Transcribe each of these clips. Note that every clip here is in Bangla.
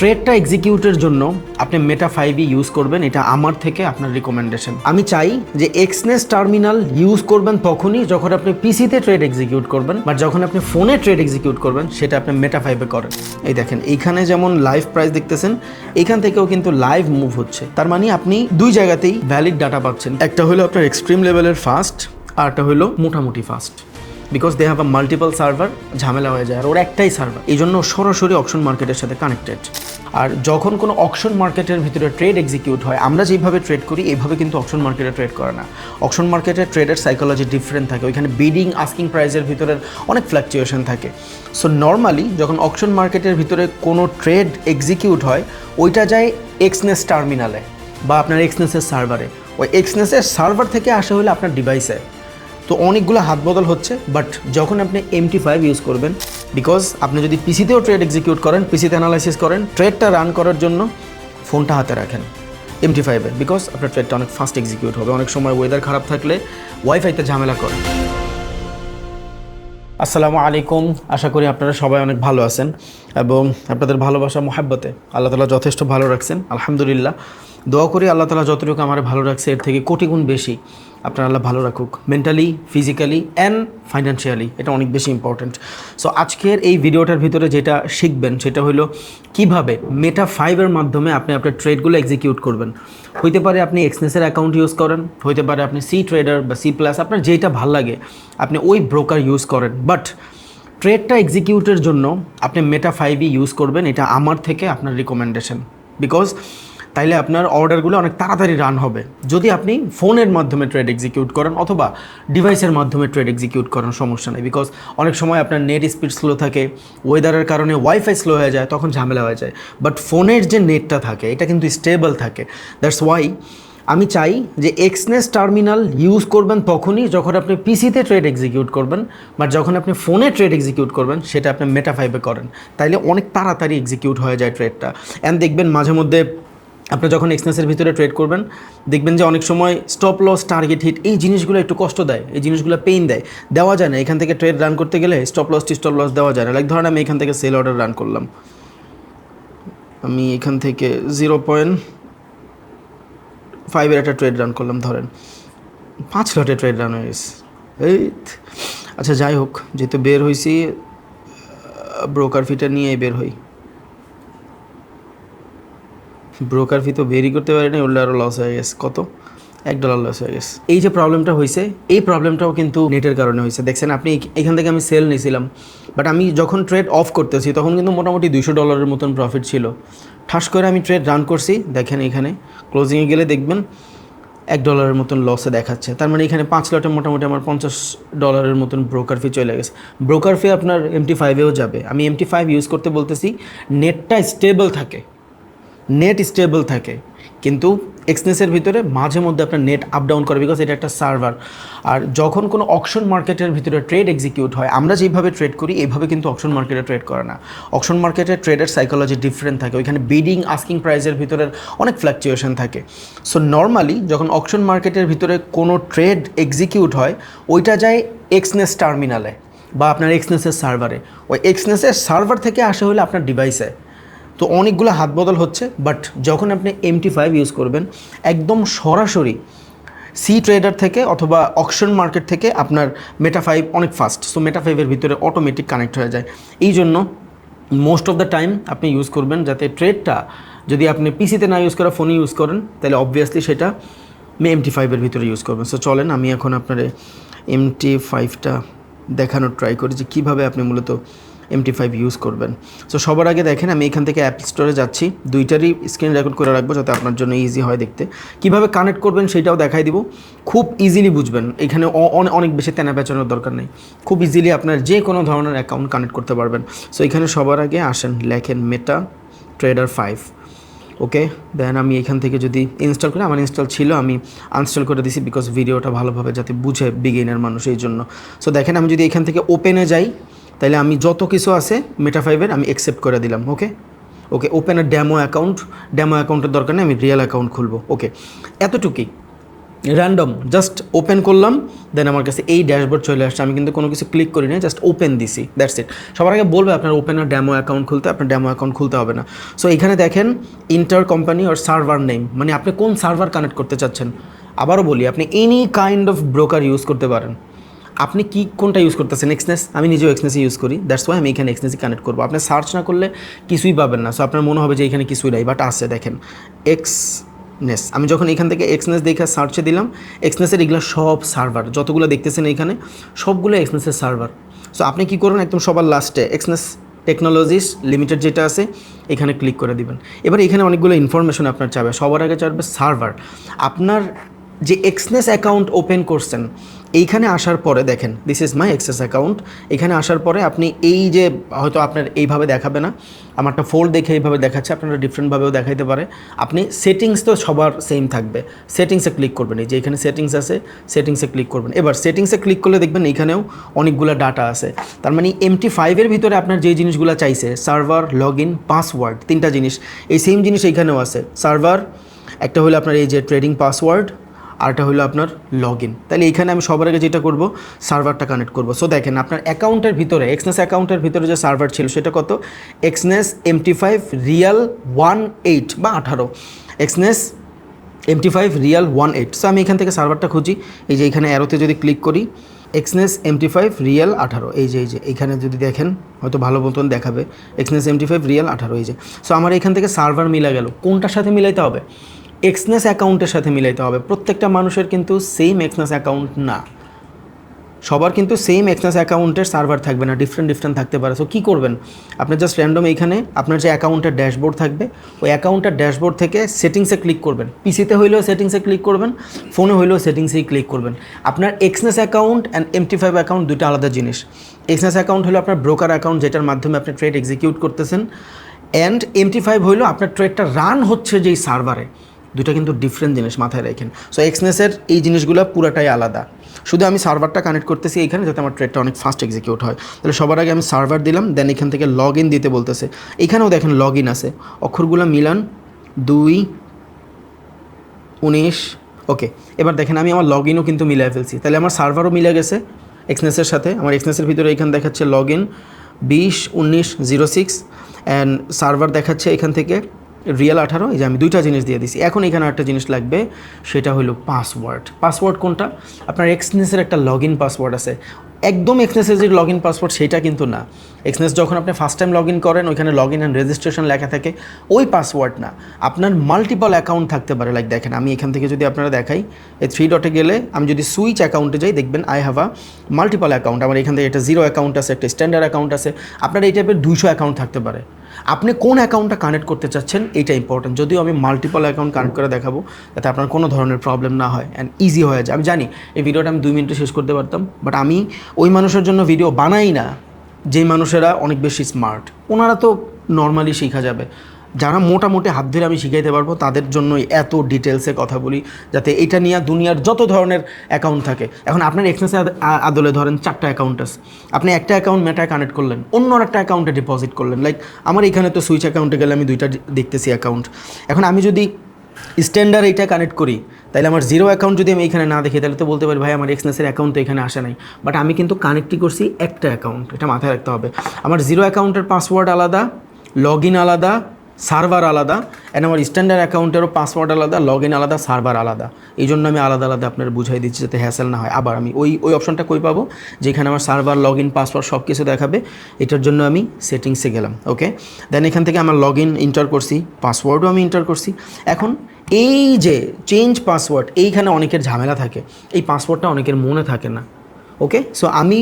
ট্রেডটা এক্সিকিউটের জন্য আপনি মেটা 5 ইউজ করবেন, এটা আমার থেকে আপনার রিকমেন্ডেশন। আমি চাই যে এক্সনেস টার্মিনাল ইউজ করবেন তখনই যখন আপনি পিসিতে ট্রেড এক্সিকিউট করবেন, বাট যখন আপনি ফোনে ট্রেড এক্সিকিউট করবেন সেটা আপনি মেটা 5 করেন। এই দেখেন এইখানে যেমন লাইভ প্রাইস দেখতেছেন, এইখান থেকেও কিন্তু লাইভ মুভ হচ্ছে। তার মানে আপনি দুই জায়গাতেই ভ্যালিড ডাটা পাচ্ছেন। একটা হলো আপনার এক্সট্রিম লেভেলের ফাস্ট, আর একটা হলো মোটামুটি fast. Because they have a multiple server, ঝামেলা হয়ে যায়। আর ওর একটাই সার্ভার, এই জন্য সরাসরি অকশন মার্কেটের সাথে কানেক্টেড। আর যখন কোনো অকশন মার্কেটের ভিতরে ট্রেড এক্সিকিউট হয়, আমরা যেভাবে ট্রেড করি এইভাবে কিন্তু অকশন মার্কেটে ট্রেড করে না। অকশন মার্কেটে ট্রেডের সাইকোলজি ডিফারেন্ট থাকে, ওইখানে বিডিং আস্কিং প্রাইসের ভিতরে অনেক ফ্ল্যাকচুয়েশন থাকে। সো নর্মালি যখন অকশন মার্কেটের ভিতরে কোনো ট্রেড এক্সিকিউট হয়, ওইটা যায় এক্সনেস টার্মিনালে বা আপনার এক্সনেসের সার্ভারে। ওই এক্সনেসের সার্ভার থেকে আসা হলে আপনার ডিভাইসে। তো অনেকগুলো হাত বদল হচ্ছে, বাট যখন আপনি MT5 ইউজ করবেন, বিকজ আপনি যদি পিসিতেও ট্রেড এক্সিকিউট করেন, পিসিতে অ্যানালাইসিস করেন, ট্রেডটা রান করার জন্য ফোনটা হাতে রাখেন MT5-এ, বিকজ আপনার ট্রেডটা অনেক ফাস্ট এক্সিকিউট হবে। অনেক সময় ওয়েদার খারাপ থাকলে ওয়াইফাইতে ঝামেলা করে। আসসালামু আলাইকুম, আশা করি আপনারা সবাই অনেক ভালো আছেন এবং আপনাদের ভালোবাসা মোহাব্বতে আল্লাহ তাআলা যথেষ্ট ভালো রাখছেন, আলহামদুলিল্লাহ। দোয়া করি আল্লাহ তাআলা যতটুকু আমার ভালো রাখছে এর থেকে কোটি গুণ বেশি আপনার আল্লাহ ভালো রাখুক, মেন্টালি, ফিজিক্যালি অ্যান্ড ফাইন্যান্সিয়ালি। এটা অনেক বেশি ইম্পর্ট্যান্ট। সো আজকের এই ভিডিওটার ভিতরে যেটা শিখবেন সেটা হলো কিভাবে মেটা 5-এর মাধ্যমে আপনি আপনার ট্রেডগুলো এক্সিকিউট করবেন। হইতে পারে আপনি এক্সনেসের অ্যাকাউন্ট ইউজ করেন, হইতে পারে আপনি সি ট্রেডার বা সি প্লাস, আপনার যেটা ভাল লাগে আপনি ওই ব্রোকার ইউজ করেন, বাট ট্রেডটা এক্সিকিউটের জন্য আপনি মেটা 5 ইউজ করবেন, এটা আমার থেকে আপনার রিকমেন্ডেশন। বিকজ তাইলে আপনার অর্ডারগুলো অনেক তাড়াতাড়ি রান হবে। যদি আপনি ফোনের মাধ্যমে ট্রেড এক্সিকিউট করেন অথবা ডিভাইসের মাধ্যমে ট্রেড এক্সিকিউট করেন, সমস্যা নেই। বিকজ অনেক সময় আপনার নেট স্পিড স্লো থাকে, ওয়েদারের কারণে ওয়াইফাই স্লো হয়ে যায়, তখন ঝামেলা হয়ে যায়। বাট ফোনের যে নেটটা থাকে এটা কিন্তু স্টেবল থাকে। দ্যাটস ওয়াই আমি চাই যে এক্সনেস টার্মিনাল ইউজ করবেন তখনই যখন আপনি পিসিতে ট্রেড এক্সিকিউট করবেন, বাট যখন আপনি ফোনে ট্রেড এক্সিকিউট করবেন সেটা আপনি মেটা 5-এ করেন। তাইলে অনেক তাড়াতাড়ি এক্সিকিউট হয়ে যায় ট্রেডটা। অ্যান্ড দেখবেন মাঝে মধ্যে আপনি যখন এক্সনেসের ভিতরে ট্রেড করবেন, দেখবেন যে অনেক সময় স্টপ লস, টার্গেট হিট, এই জিনিসগুলো একটু কষ্ট দেয়, এই জিনিসগুলো পেইন দেয়, দেওয়া যায় না। এখান থেকে ট্রেড রান করতে গেলে স্টপ লস দেওয়া যায় না। লাইক ধরেন আমি এখান থেকে সেল অর্ডার রান করলাম, আমি এখান থেকে 0.5-এর একটা ট্রেড রান করলাম, ধরেন 5 লটে ট্রেড রান হয়ে গেছে। এই আচ্ছা যাই হোক, যেহেতু বের হয়েছি ব্রোকার ফিটা নিয়েই বের হই। ব্রোকার ফি তো বেরি করতে পারিনি, উল্লে আরও লস হয়ে গেছে। কত? $1 লস হয়ে গেছে। এই যে প্রবলেমটা হয়েছে, এই প্রবলেমটাও কিন্তু নেটের কারণে হয়েছে। দেখছেন আপনি এখান থেকে আমি সেল নিয়েছিলাম, বাট আমি যখন ট্রেড অফ করতেছি তখন কিন্তু মোটামুটি $200 মতন প্রফিট ছিল। ঠাস করে আমি ট্রেড রান করছি, দেখেন এখানে ক্লোজিংয়ে গেলে দেখবেন $1 মতন লসে দেখাচ্ছে। তার মানে এখানে 5 লটে মোটামুটি আমার $50 মতন ব্রোকার ফি চলে গেছে। ব্রোকার ফি আপনার MT5-এও যাবে। আমি MT5 ইউজ করতে বলতেছি নেটটা স্টেবল থাকে, নেট স্টেবল থাকে, কিন্তু এক্সনেসের ভিতরে মাঝে মধ্যে আপনার নেট আপ ডাউন করে, বিকজ এটা একটা সার্ভার। আর যখন কোনো অকশন মার্কেটের ভিতরে ট্রেড এক্সিকিউট হয়, আমরা যেভাবে ট্রেড করি এইভাবে কিন্তু অকশন মার্কেটে ট্রেড করে না। অকশন মার্কেটে ট্রেডের সাইকোলজি ডিফারেন্ট থাকে, ওইখানে বিডিং আস্কিং প্রাইসের ভিতরে অনেক ফ্ল্যাকচুয়েশন থাকে। সো নর্মালি যখন অকশন মার্কেটের ভিতরে কোনো ট্রেড এক্সিকিউট হয়, ওইটা যায় এক্সনেস টার্মিনালে বা আপনার এক্সনেসের সার্ভারে। ওই এক্সনেসের সার্ভার থেকে আসা হলে আপনার ডিভাইসে। তো অনেকগুলো হাত বদল হচ্ছে, বাট যখন আপনি MT5 ইউজ করবেন একদম সরাসরি সি ট্রেডার থেকে অথবা অকশন মার্কেট থেকে আপনার মেটা 5 অনেক ফাস্ট। সো মেটা 5-এর ভিতরে অটোমেটিক কানেক্ট হয়ে যায়। এই জন্য মোস্ট অফ দ্য টাইম আপনি ইউজ করবেন যাতে ট্রেডটা, যদি আপনি পিসিতে না ইউজ করে ফোনে ইউজ করেন তাহলে অবভিয়াসলি সেটা MT5-এর ভিতরে ইউজ করবেন। সো চলেন আমি এখন আপনার MT5টা দেখানোর ট্রাই করি যে কীভাবে আপনি মূলত MT5 ইউজ করবেন। সো সবার আগে দেখেন আমি এখান থেকে অ্যাপল স্টোরে যাচ্ছি, দুইটারই স্ক্রিন রেকর্ড করে রাখবো যাতে আপনার জন্য ইজি হয় দেখতে। কীভাবে কানেক্ট করবেন সেটাও দেখাই দিব, খুব ইজিলি বুঝবেন। এখানে অনেক বেশি তেনা পেঁচানোর দরকার নেই, খুব ইজিলি আপনার যে কোনো ধরনের অ্যাকাউন্ট কানেক্ট করতে পারবেন। সো এখানে সবার আগে আসেন, লেখেন মেটা ট্রেডার 5, ওকে। দেন আমি এখান থেকে যদি ইনস্টল করি, আমার ইনস্টল ছিল, আমি আনস্টল করে দিছি বিকজ ভিডিওটা ভালোভাবে যাতে বুঝে বিগিনার মানুষ, এই জন্য। সো দেখেন আমি যদি এখান থেকে ওপেনে যাই, তাহলে আমি যত কিছু আছে মেটা 5-এর আমি অ্যাকসেপ্ট করে দিলাম। ওকে ওপেন ডেমো অ্যাকাউন্টের দরকার নেই, আমি রিয়েল অ্যাকাউন্ট খুলবো। ওকে, এতটুকুই। র্যান্ডম জাস্ট ওপেন করলাম, দেন আমার কাছে এই ড্যাশবোর্ড চলে আসছে। আমি কিন্তু কোনো কিছু ক্লিক করি না, জাস্ট ওপেন দিছি, দ্যাটস ইট। সবার আগে বলবে আপনার ওপেন আর ডেমো অ্যাকাউন্ট খুলতে, আপনার ডেমো অ্যাকাউন্ট খুলতে হবে না। সো এখানে দেখেন ইন্টার কোম্পানি আর সার্ভার নেম, মানে আপনি কোন সার্ভার কানেক্ট করতে চাচ্ছেন। আবারও বলি, আপনি any kind of broker use করতে পারেন। আপনি কি কোনটা ইউজ করতেছেন? এক্সনেস, আমি নিজেও এক্সনেসই ইউজ করি, দ্যাটস ওয়াই আমি এখানে এক্সনেসই কানেক্ট করবো। আপনি সার্চ না করলে কিছুই পাবেন না। সো আপনার মনে হবে যে এখানে কিছুই নাই, বাট আছে, দেখেন এক্সনেস। আমি যখন এখান থেকে এক্সনেস দেখে সার্চে দিলাম, এক্সনেসের এগুলো সব সার্ভার যতগুলো দেখতেছেন এখানে সবগুলো এক্সনেসের সার্ভার। সো আপনি কী করুন, একদম সবার লাস্টে এক্সনেস টেকনোলজিস লিমিটেড যেটা আছে এখানে ক্লিক করে দিবেন। এবার এখানে অনেকগুলো ইনফরমেশন আপনার চাবে। সবার আগে চাইবে সার্ভার। আপনার যে এক্সনেস অ্যাকাউন্ট ওপেন করছেন এইখানে আসার পরে দেখেন this is my access account. এখানে আসার পরে আপনি এই যে হয়তো আপনার এইভাবে দেখাবে না, আমারটা ফোল্ড দেখে এইভাবে দেখাচ্ছে, আপনারা ডিফারেন্টভাবেও দেখাইতে পারে। আপনি সেটিংস তো সবার সেম থাকবে, সেটিংসে ক্লিক করবেন। এই যে এখানে সেটিংস আছে, সেটিংসে ক্লিক করবেন। এবার সেটিংসে ক্লিক করলে দেখবেন এইখানেও অনেকগুলো ডাটা আছে। তার মানে MT5-এর ভিতরে আপনার যে জিনিসগুলো চাইছে, সার্ভার, লগ ইন, পাসওয়ার্ড, তিনটা জিনিস, এই সেম জিনিস এইখানেও আছে। সার্ভার একটা হলো আপনার এই যে ট্রেডিং পাসওয়ার্ড, আরটা হলো আপনার লগ ইন। তাহলে এইখানে আমি সবার আগে যেটা করব, সার্ভারটা কানেক্ট করব। সো দেখেন আপনার অ্যাকাউন্টের ভিতরে, এক্সনেস অ্যাকাউন্টের ভিতরে যে সার্ভার ছিল সেটা কত, এক্সনেস MT5 রিয়াল 18 বা 18, এক্সনেস MT5 রিয়াল 18। সো আমি এখান থেকে সার্ভারটা খুঁজি, এই যে এখানে অ্যারোতে যদি ক্লিক করি, এক্সনেস MT5 রিয়াল 18, এই যে এইখানে যদি দেখেন হয়তো ভালো মতন দেখাবে, এক্সনেস MT5 রিয়াল 18, এই যে। সো আমার এখান থেকে সার্ভার মিলা গেল। কোনটার সাথে মিলাইতে হবে? এক্সনেস অ্যাকাউন্টের সাথে মিলাইতে হবে। প্রত্যেকটা মানুষের কিন্তু সেম এক্সনেস অ্যাকাউন্ট না, সবার কিন্তু সেম এক্সনেস অ্যাকাউন্টের সার্ভার থাকবে না, ডিফারেন্ট থাকতে পারে। সো কী করবেন, আপনি জাস্ট র্যান্ডম এইখানে আপনার যে অ্যাকাউন্টের ড্যাশবোর্ড থাকবে, ওই অ্যাকাউন্টের ড্যাশবোর্ড থেকে সেটিংসে ক্লিক করবেন। পিসিতে হইলেও সেটিংসে ক্লিক করবেন, ফোনে হইলেও সেটিংসেই ক্লিক করবেন। আপনার Exness account and MT5 account দুটো আলাদা জিনিস। এক্সনেস অ্যাকাউন্ট হলো আপনার ব্রোকার অ্যাকাউন্ট, যেটার মাধ্যমে আপনি ট্রেড এক্সিকিউট করতেছেন, অ্যান্ড MT5 হইলো আপনার ট্রেডটা রান হচ্ছে যেই সার্ভারে। দুটো কিন্তু ডিফারেন্ট জিনিস, মাথায় রাখেন। সো এক্সনেসের এই জিনিসগুলো পুরাটাই আলাদা, শুধু আমি সার্ভারটা কানেক্ট করতেছি এইখানে যাতে আমার ট্রেডটা অনেক ফাস্ট এক্সিকিউট হয়। তাহলে সবার আগে আমি সার্ভার দিলাম, দেন এখান থেকে লগ ইন দিতে বলতেছে। এখানেও দেখেন লগ ইন আছে, অক্ষরগুলো মিলান 2 19। ওকে, এবার দেখেন আমি আমার লগ ইনও কিন্তু মিলাই ফেলছি, তাহলে আমার সার্ভারও মিলে গেছে এক্সনেসের সাথে। আমার এক্সনেসের ভিতরে এখানে দেখাচ্ছে লগ ইন 201906 অ্যান্ড সার্ভার দেখাচ্ছে এখান থেকে রিয়েল 18। এই যে আমি দুইটা জিনিস দিয়ে দিছি। এখন এখানে একটা জিনিস লাগবে, সেটা হলো পাসওয়ার্ড। পাসওয়ার্ড কোনটা? আপনার এক্সনেসের একটা লগ ইন পাসওয়ার্ড আছে, একদম এক্সনেসের যে লগ ইন পাসওয়ার্ড সেটা কিন্তু না। এক্সনেস যখন আপনি ফার্স্ট টাইম লগ ইন করেন, ওইখানে লগ ইন অ্যান্ড রেজিস্ট্রেশন লেখা থাকে, ওই পাসওয়ার্ড না। আপনার মাল্টিপল অ্যাকাউন্ট থাকতে পারে। লাইক দেখেন আমি এখান থেকে যদি আপনারা দেখাই, এই 3 ডটে গেলে আমি যদি সুইচ অ্যাকাউন্টে যাই, দেখবেন I have a multiple account. আমার এখান থেকে একটা 0 অ্যাকাউন্ট আছে, একটা স্ট্যান্ডার্ড অ্যাকাউন্ট আছে। আপনার এই টাইপের 200 অ্যাকাউন্ট থাকতে পারে। আপনি কোন অ্যাকাউন্টটা কানেক্ট করতে চাচ্ছেন এইটা ইম্পর্টেন্ট। যদিও আমি মাল্টিপল অ্যাকাউন্ট কানেক্ট করে দেখাবো যাতে আপনার কোনো ধরনের প্রবলেম না হয় অ্যান্ড ইজি হয়ে যায়। আমি জানি এই ভিডিওটা আমি 2 মিনিটে শেষ করতে পারতাম, বাট আমি ওই মানুষের জন্য ভিডিও বানাই না যেই মানুষেরা অনেক বেশি স্মার্ট। ওনারা তো নর্মালি শেখা যাবে, যারা মোটামুটি হাত ধরে আমি শিখাইতে পারবো তাদের জন্যই এত ডিটেলসে কথা বলি, যাতে এটা নিয়ে দুনিয়ার যত ধরনের অ্যাকাউন্ট থাকে। এখন আপনার এক্সনেসে আদলে ধরেন 4টা অ্যাকাউন্ট আছে, আপনি একটা অ্যাকাউন্ট মেটায় কানেক্ট করলেন, অন্য একটা অ্যাকাউন্টে ডিপোজিট করলেন। লাইক আমার এখানে তো সুইচ অ্যাকাউন্টে গেলে আমি 2টা দেখতেছি অ্যাকাউন্ট। এখন আমি যদি স্ট্যান্ডার্ড এইটা কানেক্ট করি, তাহলে আমার 0 অ্যাকাউন্ট যদি আমি এখানে না দেখি, তাহলে তো বলতে পারি ভাই আমার এক্সনেসের অ্যাকাউন্ট তো এখানে আসে নাই। বাট আমি কিন্তু কানেক্টই করছি একটা অ্যাকাউন্ট, এটা মাথায় রাখতে হবে। আমার 0 অ্যাকাউন্টের পাসওয়ার্ড আলাদা, লগ ইন আলাদা, সার্ভার আলাদা, অ্যান্ড আমার স্ট্যান্ডার্ড অ্যাকাউন্টেরও পাসওয়ার্ড আলাদা, লগ ইন আলাদা, সার্ভার আলাদা। এই জন্য আমি আলাদা আলাদা আপনার বুঝাই দিচ্ছি যাতে হ্যাসেল না হয়। আবার আমি ওই অপশনটা কই পাবো, যেখানে আমার সার্ভার, লগ ইন, পাসওয়ার্ড সব কিছু দেখাবে। এটার জন্য আমি সেটিংসে গেলাম। ওকে, দেন এখান থেকে আমার লগ ইন ইন্টার করছি, পাসওয়ার্ডও আমি ইন্টার করছি। এখন এই যে চেঞ্জ পাসওয়ার্ড, এইখানে অনেকের ঝামেলা থাকে, এই পাসওয়ার্ডটা অনেকের মনে থাকে না। ওকে, সো আমি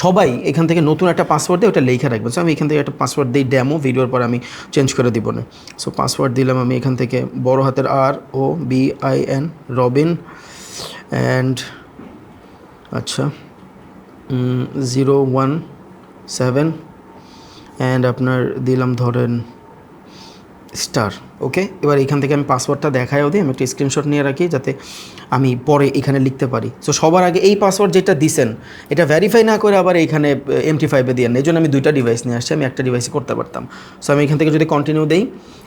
সবাই এখান থেকে নতুন একটা পাসওয়ার্ড দিয়ে ওটা লেখা রাখবেন। সো আমি এখান থেকে একটা পাসওয়ার্ড দিই ডেমো, ভিডিওর পর আমি চেঞ্জ করে দিব না। সো পাসওয়ার্ড দিলাম আমি এখান থেকে বড় হাতের ROBIN, রবিন, অ্যান্ড আচ্ছা 017, অ্যান্ড আপনার দিলাম ধরেন স্টার। ওকে, এবার এখান থেকে আমি পাসওয়ার্ডটা দেখায়ও দিই, আমি একটা স্ক্রিনশট নিয়ে রাখি যাতে আমি পরে এখানে লিখতে পারি। সো সবার আগে এই পাসওয়ার্ড যেটা দিছেন এটা ভেরিফাই না করে আবার এইখানে MT5-এ দিয়ে এই জন্য আমি 2টা ডিভাইস নিয়ে আসছি, আমি একটা ডিভাইসে করতে পারতাম। সো আমি এখান থেকে যদি কন্টিনিউ দেই,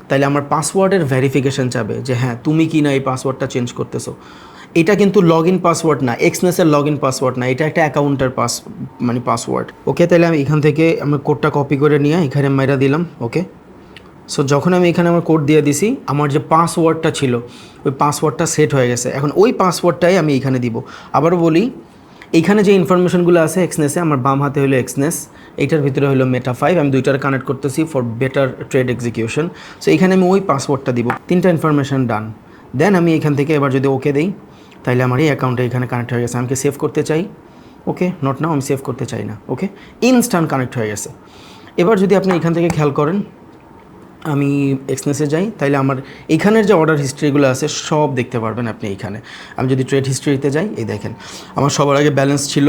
তাহলে আমার পাসওয়ার্ডের ভেরিফিকেশন চাবে যে হ্যাঁ তুমি কি না এই পাসওয়ার্ডটা চেঞ্জ করতেছো। এটা কিন্তু লগ ইন পাসওয়ার্ড না, এক্সনেসের লগ ইন পাসওয়ার্ড না, এটা একটা অ্যাকাউন্টের পাসওয়ার্ড। ওকে, তাহলে আমি এখান থেকে আমি কোডটা কপি করে নিয়ে এখানে মাইরা দিলাম। ওকে, সো যখন আমি এখানে আমার কোড দিয়ে দিছি, আমার যে পাসওয়ার্ডটা ছিল ওই পাসওয়ার্ডটা সেট হয়ে গেছে। এখন ওই পাসওয়ার্ডটাই আমি এখানে দিব। আবারও বলি, এইখানে যে ইনফরমেশনগুলো আছে এক্সনেসে, আমার বাম হাতে হলো এক্সনেস, এইটার ভিতরে হলো মেটা 5, আমি দুইটার কানেক্ট করতেছি for better trade execution. So এখানে আমি ওই পাসওয়ার্ডটা দিব, 3টা ইনফরমেশন ডান। দেন আমি এখান থেকে এবার যদি ওকে দিই, তাহলে আমার এই অ্যাকাউন্টে এখানে কানেক্ট হয়ে গেছে। আমি সেভ করতে চাই, ওকে, নট নাও, আমি সেভ করতে চাই না। ওকে, ইনস্ট্যান্ট কানেক্ট হয়ে গেছে। এবার যদি আপনি এখান থেকে খেয়াল করেন, আমি এক্সনেসে যাই, তাইলে আমার এইখানের যে অর্ডার হিস্ট্রিগুলো আছে সব দেখতে পারবেন আপনি এইখানে। আমি যদি ট্রেড হিস্ট্রিতে যাই, এই দেখেন আমার সবার আগে ব্যালেন্স ছিল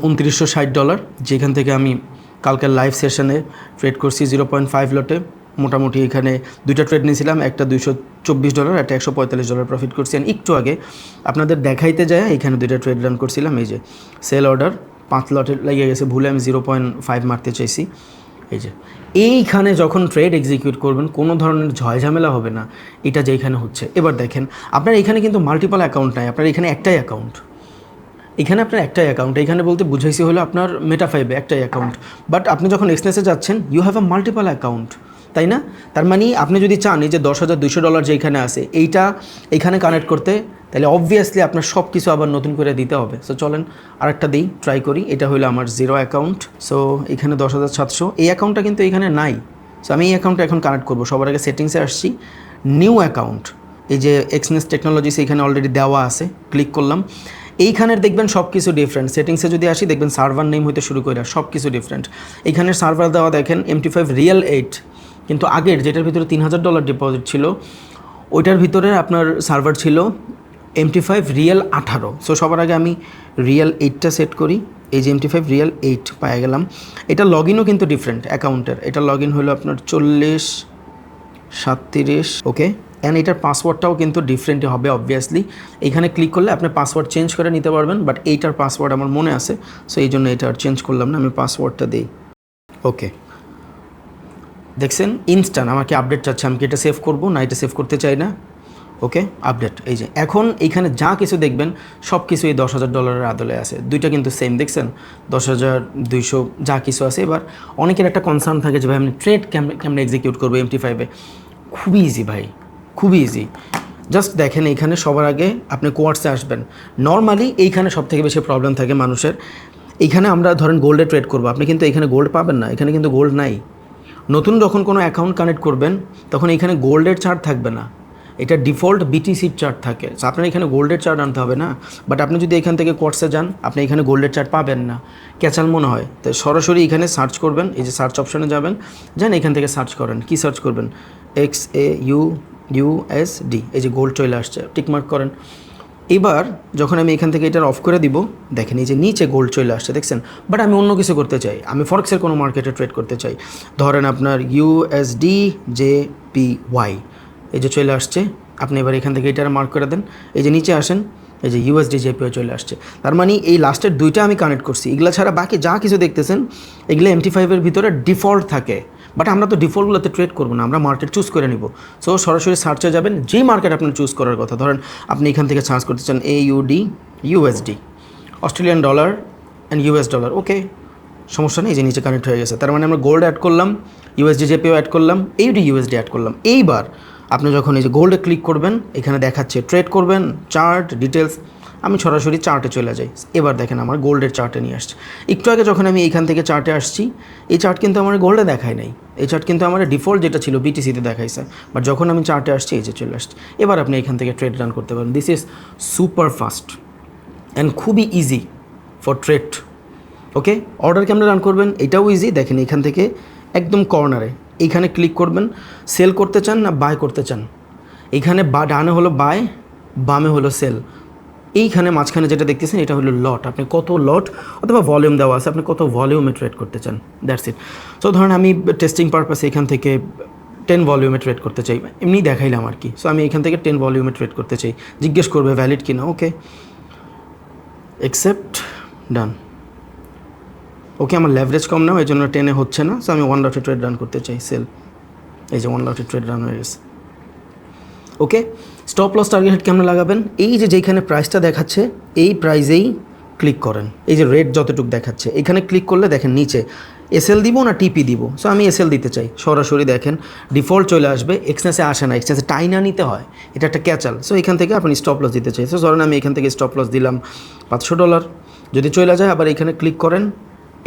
$2960, যেখান থেকে আমি কালকের লাইভ সেশনে ট্রেড করছি 0.5 লটে। মোটামুটি এখানে দুইটা ট্রেড নিয়েছিলাম, একটা $224, একটা $145 প্রফিট করছি। একটু আগে আপনাদের দেখাইতে যায় এখানে দুইটা ট্রেড রান করছিলাম। এই যে সেল অর্ডার 5 লটে লেগে গেছে, ভুলে আমি 0.5 মারতে চাইছি। এই যে এইখানে যখন ট্রেড এক্সিকিউট করবেন কোনো ধরনের ঝামেলা হবে না, এটা যেখানে হচ্ছে। এবার দেখেন আপনার এখানে কিন্তু মাল্টিপল অ্যাকাউন্ট নাই, আপনার এখানে একটাই অ্যাকাউন্ট। এখানে আপনার একটাই অ্যাকাউন্ট, এখানে বলতে বুঝাইছি হলো আপনার মেটা 5-এ একটাই অ্যাকাউন্ট। বাট আপনি যখন এক্সনেসে যাচ্ছেন, you have a multiple account, তাই না? তার মানে আপনি যদি চান এই যে $10,200 যে এখানে আছে, এইটা এখানে কানেক্ট করতে, তাহলে অবভিয়াসলি আপনার সব কিছু আবার নতুন করে দিতে হবে। সো চলেন আরেকটা দিই, ট্রাই করি। এটা হলো আমার 0 অ্যাকাউন্ট। সো এখানে 10,700, এই অ্যাকাউন্টটা কিন্তু এখানে নাই। সো আমি এই অ্যাকাউন্টটা এখন কানেক্ট করবো। সবার আগে সেটিংসে আসছি, নিউ অ্যাকাউন্ট, এই যে এক্সনেস টেকনোলজিস এখানে অলরেডি দেওয়া আছে, ক্লিক করলাম। এইখানের দেখবেন সব কিছু ডিফারেন্ট। সেটিংসে যদি আসি, দেখবেন সার্ভার নেম হইতে শুরু করে সব কিছু ডিফারেন্ট। এইখানের সার্ভার দেওয়া দেখেন MT5 রিয়েল 8, কিন্তু আগের যেটার ভিতরে $3,000 ডিপোজিট ছিল, ওইটার ভিতরে আপনার সার্ভার ছিল MT5 রিয়েল 18। সো সবার আগে আমি রিয়েল 8টা সেট করি। এই যে MT5 রিয়েল 8 পাওয়া গেলাম। এটা লগ ইনও কিন্তু ডিফারেন্ট অ্যাকাউন্টের। এটা লগ ইন হলো আপনার 4037। ওকে, অ্যান্ড এটার পাসওয়ার্ডটাও কিন্তু ডিফারেন্টই হবে অবভিয়াসলি। এখানে ক্লিক করলে আপনি পাসওয়ার্ড চেঞ্জ করে নিতে পারবেন, বাট এইটার পাসওয়ার্ড আমার মনে আছে, সো এই জন্য এটা আর চেঞ্জ করলাম না, আমি পাসওয়ার্ডটা দিই। ওকে, দেখছেন ইনস্ট্যান্ট আমাকে আপডেট চাচ্ছে, আমি কি এটা সেভ করবো না এটা সেভ করতে চাই না। ওকে, আপডেট। এই যে এখন এইখানে যা কিছু দেখবেন সব কিছু এই $10,000 আদলে আছে, দুইটা কিন্তু সেম, দেখছেন 10,200 যা কিছু আছে। এবার অনেকের একটা কনসার্ন থাকে যে ভাই আমি ট্রেড কেমনে এক্সিকিউট করবো MT5-এ। খুবই ইজি ভাই, খুবই ইজি। জাস্ট দেখেন এইখানে সবার আগে আপনি কোয়ার্টসে আসবেন। নর্মালি এইখানে সব থেকে বেশি প্রবলেম থাকে মানুষের। এইখানে আমরা ধরেন গোল্ডে ট্রেড করবো, আপনি কিন্তু এখানে গোল্ড পাবেন না, এখানে কিন্তু গোল্ড নাই। নতুন যখন কোনো অ্যাকাউন্ট কানেক্ট করবেন তখন এখানে গোল্ডের চার্ট থাকবে না, এটা ডিফল্ট BTC চার্ট থাকে। সো আপনার এখানে গোল্ডের চার্ট আনতে হবে না। বাট আপনি যদি এখান থেকে কোয়ার্টসে যান, আপনি এখানে গোল্ডের চার্ট পাবেন না, ক্যাচাল মনে হয়। তো সরাসরি এখানে সার্চ করবেন, এই যে সার্চ অপশনে যাবেন, যান এখান থেকে সার্চ করেন। কি সার্চ করবেন? XAUUSD, এই যে গোল্ড চলে আসছে, টিকমার্ক করেন। এবার যখন আমি এখান থেকে এটার অফ করে দিব, দেখেন এই যে নিচে গোল্ড চলে আসছে, দেখছেন। বাট আমি অন্য কিছু করতে চাই, আমি ফরেক্সের কোনো মার্কেটে ট্রেড করতে চাই। ধরেন আপনার USDJPY, এই যে চলে আসছে। আপনি এবার এখান থেকে এটার মার্ক করে দেন, এই যে নিচে আসেন, এই যে USDJPY চলে আসছে। তার মানে এই লাস্টের দুইটা আমি কানেক্ট করছি। এগুলো ছাড়া বাকি যা কিছু দেখতেছেন এগুলো MT5-এর ভিতরে ডিফল্ট থাকে। বাট আমরা তো ডিফল্টগুলোতে ট্রেড করবো না, আমরা মার্কেট চুজ করে নিব। সো সরাসরি সার্চে যাবেন, যেই মার্কেট আপনার চুজ করার কথা। ধরেন আপনি এখান থেকে সার্চ করতে চান AUD USD, Australian dollar and US dollar. Okay, সমস্যা নেই, যে নিচে কানেক্ট হয়ে গেছে। তার মানে আমরা গোল্ড অ্যাড করলাম, USDJPY অ্যাড করলাম, AUD USD অ্যাড করলাম। এইবার আপনি যখন এই যে গোল্ডে ক্লিক করবেন, এখানে দেখাচ্ছে ট্রেড করবেন, চার্ট ডিটেলস। আমি সরাসরি চার্টে চলে যাই। এবার দেখেন আমার গোল্ডের চার্টে নিয়ে আসছে। একটু আগে যখন আমি এইখান থেকে চার্টে আসছি, এই চার্ট কিন্তু আমার গোল্ডে দেখায় নাই, এই চার্ট কিন্তু আমার ডিফল্ট যেটা ছিল BTC-তে দেখাইছে। বাট যখন আমি চার্টে আসছি, এই যে চলে আসছে। এবার আপনি এখান থেকে ট্রেড রান করতে পারেন। This is super fast and খুবই easy for trade. Okay, order কেমন রান করবেন এটাও ইজি। দেখেন এখান থেকে একদম কর্নারে এইখানে ক্লিক করবেন, সেল করতে চান না বাই করতে চান। এইখানে ডানে হলো বাই, বামে হলো সেল। এইখানে মাঝখানে যেটা দেখতেছেন এটা হলো লট, আপনি কত লট অথবা ভলিউম দেওয়া আছে, আপনি কত ভলিউমে ট্রেড করতে চান, দ্যাটস ইট। সো ধরেন আমি টেস্টিং পারপাসে এখান থেকে 10 ভলিউমে ট্রেড করতে চাই, এমনি দেখাইলাম আর কি। সো আমি এখান থেকে 10 ভলিউমে ট্রেড করতে চাই, জিজ্ঞেস করবে ভ্যালিড কিনা। ওকে, অ্যাকসেপ্ট, ডান। ওকে, আমার লেভারেজ কম না, এই জন্য 10-এ হচ্ছে না। সো আমি 1 লটে ট্রেড রান করতে চাই, সেল। এই যে 1 লটে ট্রেড রান হয়ে গেছে। ওকে, স্টপ লস টার্গেট কেমন লাগাবেন, এই যে যেখানে প্রাইসটা দেখাচ্ছে এই প্রাইজেই ক্লিক করেন। এই যে রেট যতটুকু দেখাচ্ছে এখানে ক্লিক করলে দেখেন নিচে এসএল দিব না টিপি দিব। সো আমি এসএল দিতে চাই, সরাসরি দেখেন ডিফল্ট চলে আসবে, এক্সচেঞ্জে আসে না, এক্সচেঞ্জে টাইনা নিতে হয়, এটা একটা ক্যাচাল। সো এখান থেকে আপনি স্টপ লস দিতে চাই। সো ধরেন আমি এখান থেকে স্টপ লস দিলাম $500, যদি চলে যায় আবার এখানে ক্লিক করেন,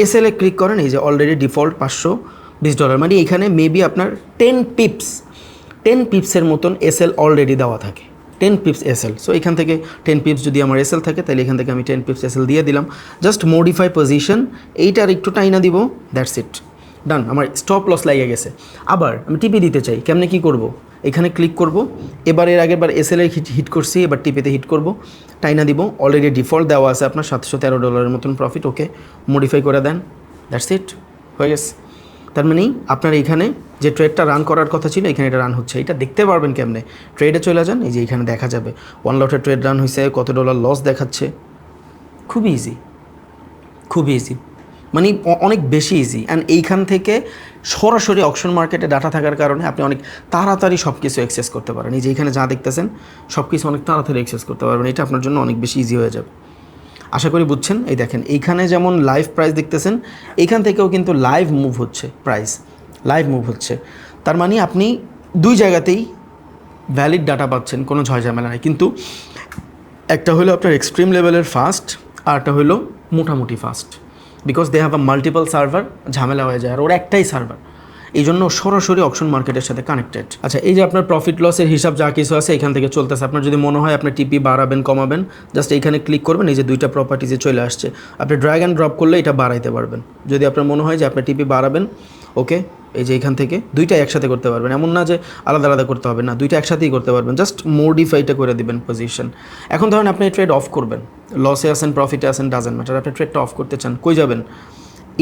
এসএলে ক্লিক করেন, এই যে অলরেডি ডিফল্ট $520, মানে এখানে মেবি আপনার 10 পিপসের মতন এসএল অলরেডি দেওয়া থাকে, 10 পিপস এসএল। সো এখান থেকে 10 পিপস যদি আমার এসএল থাকে তাহলে এখান থেকে আমি 10 পিপস এসএল দিয়ে দিলাম, জাস্ট মডিফাই পজিশন, এইটার একটু টাইনা দিব, দ্যাটস ইট, ডান, আমার স্টপ লস লাগিয়ে গেছে। আবার আমি টিপি দিতে চাই, কেমনে কী করব, এখানে ক্লিক করব, এবার এর আগের বার এসএল হিট করছি, এবার টিপিতে হিট করব, টাইনা দিব, অলরেডি ডিফল্ট দেওয়া আছে আপনার $713 মতন প্রফিট, ওকে মডিফাই করে দেন, দ্যাটস ইট, হয়ে গেছে। তার মানে আপনার এইখানে যে ট্রেডটা রান করার কথা ছিল এখানে এটা রান হচ্ছে। এটা দেখতে পারবেন কেমনে, ট্রেডে চলে যান, এই যে এখানে দেখা যাবে 1 লটের ট্রেড রান হয়েছে, কত ডলার লস দেখাচ্ছে, খুবই ইজি, খুবই ইজি, মানে অনেক বেশি ইজি। অ্যান্ড এইখান থেকে সরাসরি অকশন মার্কেটে ডাটা থাকার কারণে আপনি অনেক তাড়াতাড়ি সব কিছু অ্যাক্সেস করতে পারেন। এই যে এখানে যা দেখতেছেন সব কিছু অনেক তাড়াতাড়ি অ্যাক্সেস করতে পারবেন, এটা আপনার জন্য অনেক বেশি ইজি হয়ে যাবে। আশা করি বুঝছেন। এই দেখেন এইখানে যেমন লাইভ প্রাইস দেখতেছেন, এইখান থেকেও কিন্তু লাইভ মুভ হচ্ছে, প্রাইস লাইভ মুভ হচ্ছে। তার মানে আপনি দুই জায়গাতেই ভ্যালিড ডাটা পাচ্ছেন, কোনো ঝামেলা নেই। কিন্তু একটা হলো আপনার এক্সট্রিম লেভেলের ফাস্ট, আর একটা হলো মোটামুটি fast, because they have a multiple server, ঝামেলা হয়ে যায়, আর ওর একটাই সার্ভার, এই জন্য সরাসরি অকশন মার্কেটের সাথে কানেক্টেড। আচ্ছা, এই যে আপনার প্রফিট লসের হিসাব যা কিছু আছে এখান থেকে চলতেছে। আপনার যদি মনে হয় আপনি টিপি বাড়াবেন কমাবেন, জাস্ট এইখানে ক্লিক করবেন, এই যে দুইটা প্রপার্টিজে চলে আসছে, আপনি ড্র্যাগ অ্যান্ড ড্রপ করলে এটা বাড়াইতে পারবেন। যদি আপনার মনে হয় যে আপনি টিপি বাড়াবেন, ওকে, এই যে এখান থেকে দুইটা একসাথে করতে পারবেন, এমন না যে আলাদা আলাদা করতে হবে না, দুইটা একসাথেই করতে পারবেন, জাস্ট মডিফাইটা করে দিবেন পজিশন। এখন ধরেন আপনি ট্রেড অফ করবেন, লসে আসেন প্রফিটে আসেন ডাজেন্ট ম্যাটার, আপনি ট্রেডটা অফ করতে চান, কই যাবেন,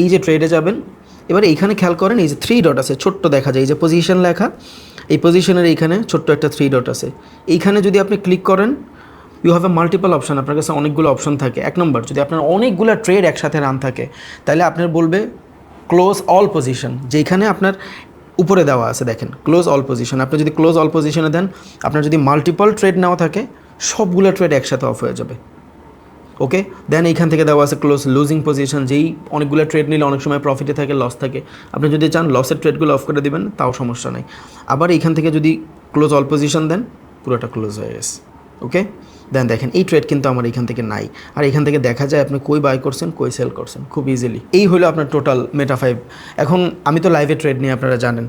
এই যে ট্রেডে যাবেন। এবারে এইখানে খেয়াল করেন, এই যে 3 ডট আছে, ছোট্ট দেখা যায়, এই যে পজিশন লেখা, এই পজিশনের এইখানে ছোট্ট একটা 3 ডট আছে, এইখানে যদি আপনি ক্লিক করেন, you have a multiple option, আপনার কাছে অনেকগুলো অপশন থাকে। 1 নম্বর, যদি আপনার অনেকগুলো ট্রেড একসাথে রান থাকে তাহলে আপনার বলবে ক্লোজ অল পজিশন, যেখানে আপনার উপরে দেওয়া আছে দেখেন ক্লোজ অল পজিশন। আপনি যদি ক্লোজ অল পজিশনে দেন, আপনার যদি মাল্টিপল ট্রেড নেওয়া থাকে সবগুলো ট্রেড একসাথে অফ হয়ে যাবে, ওকে। দেন এইখান থেকে দেওয়া আছে ক্লোজ লুজিং পজিশন, যেই অনেকগুলো ট্রেড নিলে অনেক সময় প্রফিটে থাকে, লস থাকে, আপনি যদি চান লসের ট্রেডগুলো অফ করে দেবেন, তাও সমস্যা নেই। আবার এইখান থেকে যদি ক্লোজ অল পজিশন দেন, পুরোটা ক্লোজ হয়ে গেছে, ওকে। দেন দেখেন এই ট্রেড কিন্তু আমার এখান থেকে নাই, আর এখান থেকে দেখা যায় আপনি কই বাই করছেন কই সেল করছেন খুব ইজিলি। এই হলো আপনার টোটাল মেটা 5। এখন আমি তো লাইভে ট্রেড নিয়ে আপনারা জানেন,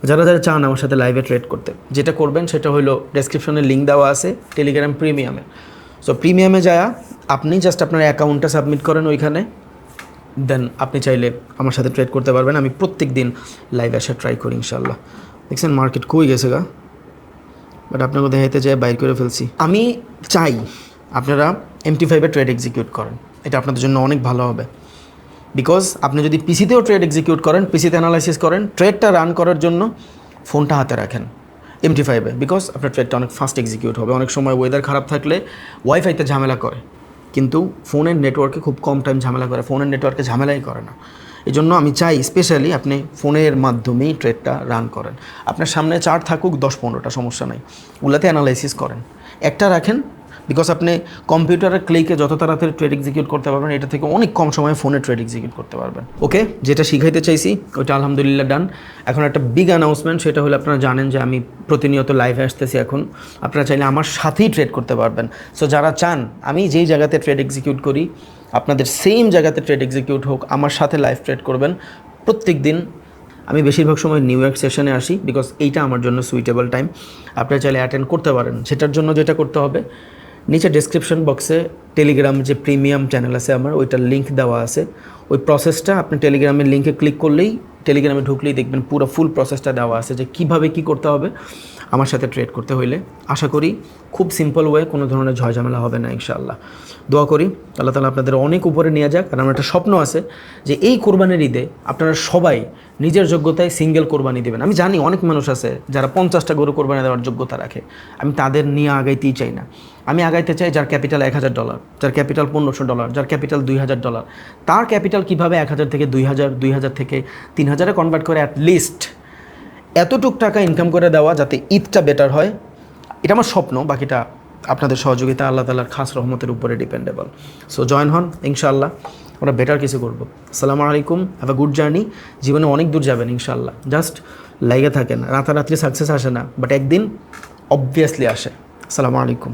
যারা যারা চান আমার সাথে লাইভে ট্রেড করতে, যেটা করবেন সেটা হলো ডেসক্রিপশনে লিঙ্ক দেওয়া আছে টেলিগ্রাম প্রিমিয়ামে। সো প্রিমিয়ামে যায় আপনি জাস্ট আপনার অ্যাকাউন্টটা সাবমিট করেন ওইখানে, দেন আপনি চাইলে আমার সাথে ট্রেড করতে পারবেন। আমি প্রত্যেক দিন লাইভ আসা ট্রাই করি ইনশাল্লাহ। দেখছেন মার্কেট কই গেছে গা, বাট আপনাকে দেখাইতে চাই বাইর করে ফেলছি। আমি চাই আপনারা MT5-এ ট্রেড এক্সিকিউট করেন, এটা আপনাদের জন্য অনেক ভালো হবে। বিকজ আপনি যদি পিসিতেও ট্রেড এক্সিকিউট করেন, পিসিতে অ্যানালাইসিস করেন, ট্রেডটা রান করার জন্য ফোনটা হাতে রাখেন MT5-এ, বিকজ আপনার ট্রেডটা অনেক ফাস্ট এক্সিকিউট হবে। অনেক সময় ওয়েদার খারাপ থাকলে ওয়াইফাইতে ঝামেলা করে, কিন্তু ফোনের নেটওয়ার্কে খুব কম টাইম ঝামেলা করে, ফোনের নেটওয়ার্কে ঝামেলাই করে না। এই জন্য আমি চাই স্পেশালি আপনি ফোনের মাধ্যমেই ট্রেডটা রান করেন। আপনার সামনে চার্ট থাকুক 10-15টা, সমস্যা নাই, ওগুলাতে অ্যানালাইসিস করেন, একটা রাখেন। বিকজ আপনি কম্পিউটারের ক্লিকে যত তাড়াতাড়ি ট্রেড এক্সিকিউট করতে পারবেন, এটা থেকে অনেক কম সময়ে ফোনে ট্রেড এক্সিকিউট করতে পারবেন, ওকে। যেটা শিখাইতে চাইছি ওইটা আলহামদুলিল্লাহ ডান। এখন একটা বিগ অ্যানাউন্সমেন্ট, সেটা হলো আপনারা জানেন যে আমি প্রতিনিয়ত লাইভে আসতেছি এখন, আপনারা চাইলে আমার সাথেই ট্রেড করতে পারবেন। সো যারা চান আমি যেই জায়গাতে ট্রেড এক্সিকিউট করি আপনাদের সেম জায়গাতে ট্রেড এক্সিকিউট হোক, আমার সাথে লাইভ ট্রেড করবেন প্রত্যেক দিন। আমি বেশিরভাগ সময় নিউ ইয়র্ক সেশনে আসি, বিকজ এইটা আমার জন্য সুইটেবল টাইম। আপনারা চাইলে অ্যাটেন্ড করতে পারেন। সেটার জন্য যেটা করতে হবে, নিচে ডেসক্রিপশন বক্সে টেলিগ্রাম যে প্রিমিয়াম চ্যানেল আছে আমার, ওইটার লিঙ্ক দেওয়া আছে। ওই প্রসেসটা আপনি টেলিগ্রামের লিঙ্কে ক্লিক করলেই, টেলিগ্রামে ঢুকলেই দেখবেন পুরো ফুল প্রসেসটা দেওয়া আছে যে কীভাবে কী করতে হবে আমার সাথে ট্রেড করতে হইলে। আশা করি খুব সিম্পল ওয়ে, কোনো ধরনের ঝামেলা হবে না ইনশাআল্লাহ। দোয়া করি আল্লাহ তাআলা আপনাদের অনেক উপরে নিয়ে যাক। আর আমার একটা স্বপ্ন আছে যে এই কোরবানির ঈদে আপনারা সবাই নিজের যোগ্যতায় সিঙ্গেল কোরবানি দেবেন। আমি জানি অনেক মানুষ আছে যারা 50টা গরু কোরবানি দেওয়ার যোগ্যতা রাখে, আমি তাদের নিয়ে আগাইতেই চাই না। আমি আগাইতে চাই যার ক্যাপিটাল $1000, যার ক্যাপিটাল $1500, যার ক্যাপিটাল $2000, তার ক্যাপিটাল কীভাবে 1000 থেকে 2000, 2000 থেকে 3000-এ কনভার্ট করে অ্যাটলিস্ট এতটুক টাকা ইনকাম করে দেওয়া, যাতে ঈদটা বেটার হয়। এটা আমার স্বপ্ন, বাকিটা আপনাদের সহযোগিতা আল্লাহ তাআলার খাস রহমতের উপরে ডিপেন্ডেবল। সো জয়েন হন, ইনশাআল্লাহ আমরা বেটার কিছু করব। আসসালামু আলাইকুম, হ্যাভ আ গুড জার্নি। জীবনে অনেক দূর যাবেন ইনশাআল্লাহ, জাস্ট লাইগে থাকেন। রাতারাত্রি সাকসেস আসে না, বাট একদিন অবভিয়াসলি আসে। আসসালামু আলাইকুম।